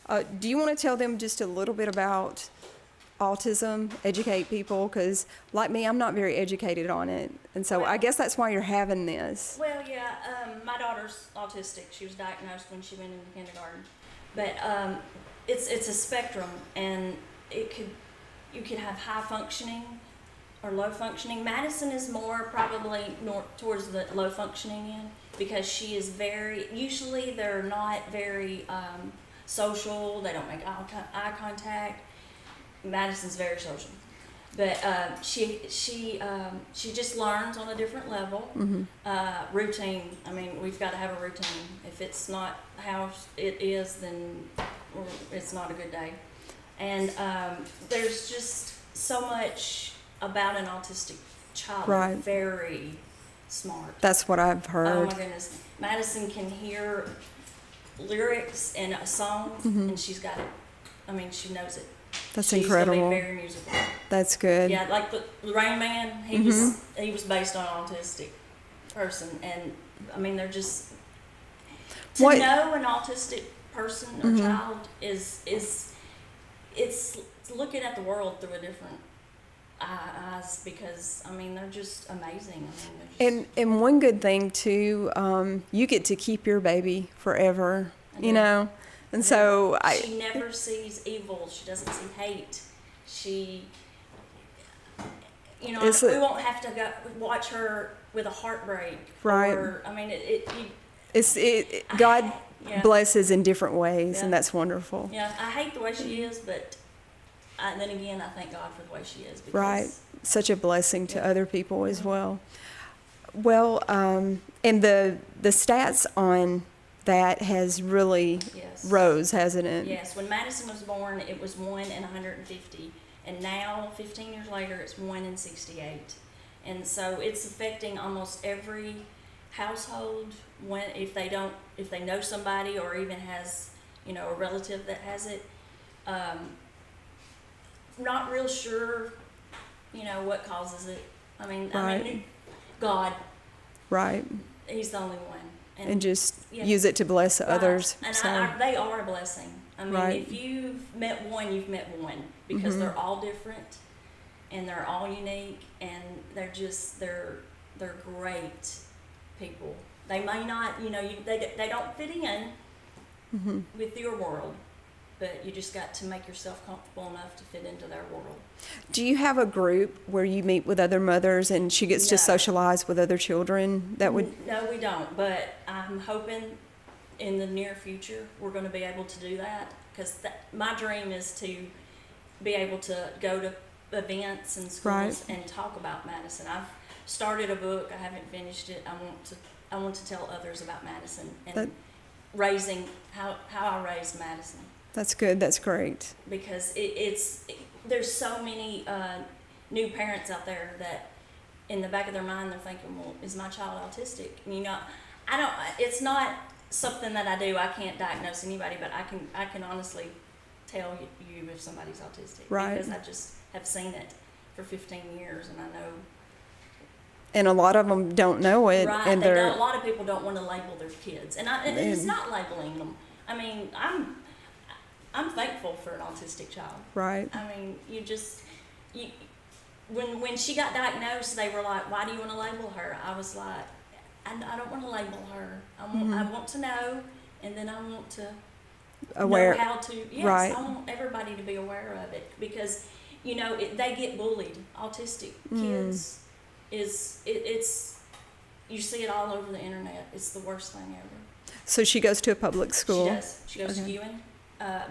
Do you want to tell them just a little bit about autism, educate people? Because like me, I'm not very educated on it. And so I guess that's why you're having this. Well, yeah, my daughter's autistic. She was diagnosed when she went into kindergarten. But it's a spectrum, and you could have high functioning or low functioning. Madison is more probably towards the low functioning end, because she is usually they're not very social. They don't make eye contact. Madison's very social, but she just learns on a different level. Routine. I mean, we've got to have a routine. If it's not how it is, then it's not a good day. And there's just so much about an autistic child. Right. Very smart. That's what I've heard. Oh my goodness. Madison can hear lyrics in a song, and she's got it. I mean, she knows it. That's She's incredible. Gonna be very musical. That's good. Yeah, like the Rain Man, he was based on an autistic person, and I mean, they're just to know an autistic person or child is it's looking at the world through a different eyes, because I mean, they're just amazing. I mean, And one good thing too, you get to keep your baby forever, you know. And so she never sees evil. She doesn't see hate. She, we won't have to go watch her with a heartbreak. Right. Or, I mean, God blesses in different ways, Yeah. and that's wonderful. Yeah, I hate the way she is, but then again, I thank God for the way she is. Because, Right. Such a blessing to other people as well. Well, and the stats on that has really rose, hasn't it? Yes. When Madison was born, it was 1 in 150, and now 15 years later, it's 1 in 68, and so it's affecting almost every household. If they know somebody, or even has a relative that has it. Not real sure, what causes it. I mean, God. Right. He's the only one. And just use it to bless others. And so. they are a blessing. I mean, Right. if you've met one, you've met one, because they're all different, and they're all unique, and they're great people. They may not, they don't fit in with your world, but you just got to make yourself comfortable enough to fit into their world. Do you have a group where you meet with other mothers and she gets to socialize with other children? No, we don't, but I'm hoping in the near future we're going to be able to do that, because my dream is to be able to go to events and schools and talk about Madison. I've started a book. I haven't finished it. I want to tell others about Madison and raising how I raised Madison. That's good. That's great. Because there's so many new parents out there that in the back of their mind they're thinking, well, is my child autistic? It's not something that I do. I can't diagnose anybody, but I can honestly tell you if somebody's autistic. Right. Because I just have seen it for 15 years, and I know. And a lot of them don't know it. Right. And a lot of people don't want to label their kids, and it's not labeling them. I mean, I'm thankful for an autistic child. Right. I mean, when she got diagnosed, they were like, "Why do you want to label her?" I was like, "I don't want to label her. I want to know, and then I want to know how to." Yes, right. I want everybody to be aware of it, because they get bullied. Autistic kids it's you see it all over the internet. It's the worst thing ever. So she goes to a public school. She does. She goes to Guin,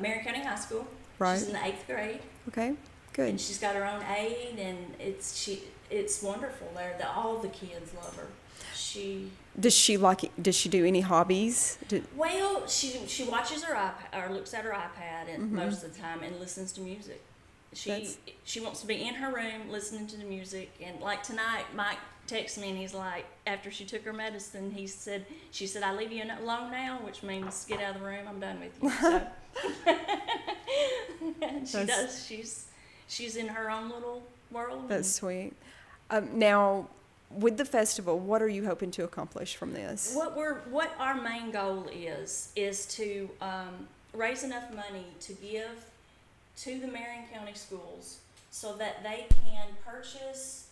Marion County High School. Right. She's in the 8th grade. Okay. Good. And she's got her own aide, and it's wonderful there. All the kids love her. Does she do any hobbies? Well, she watches her iPad, or looks at her iPad and most of the time, and listens to music. She wants to be in her room listening to the music. And like tonight, Mike texted me and he's like, after she took her medicine, she said, "I leave you alone now," which means get out of the room. I'm done with you. So she does. She's in her own little world. That's sweet. Now, with the festival, what are you hoping to accomplish from this? What our main goal is to raise enough money to give to the Marion County schools so that they can purchase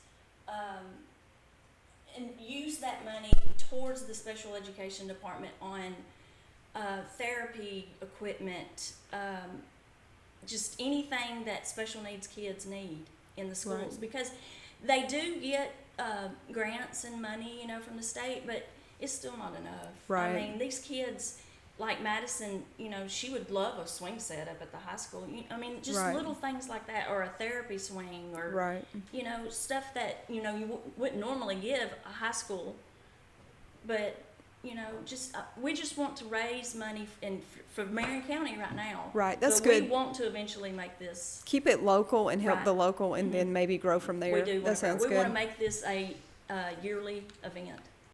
and use that money towards the special education department on therapy equipment, just anything that special needs kids need in the schools. Right. Because they do get grants and money, you know, from the state, but it's still not enough. Right. I mean, these kids, like Madison, you know, she would love a swing set up at the high school. I mean, just Right. little things like that, or a therapy swing, or, Right. you know, stuff that, you know, you wouldn't normally give a high school. But, you know, just we just want to raise money for Marion County right now. Right, that's but good. We want to eventually make this. Keep it local and help Right. the local, and Mhm. then maybe grow from there. We do. That sounds We want to good. make this a yearly event.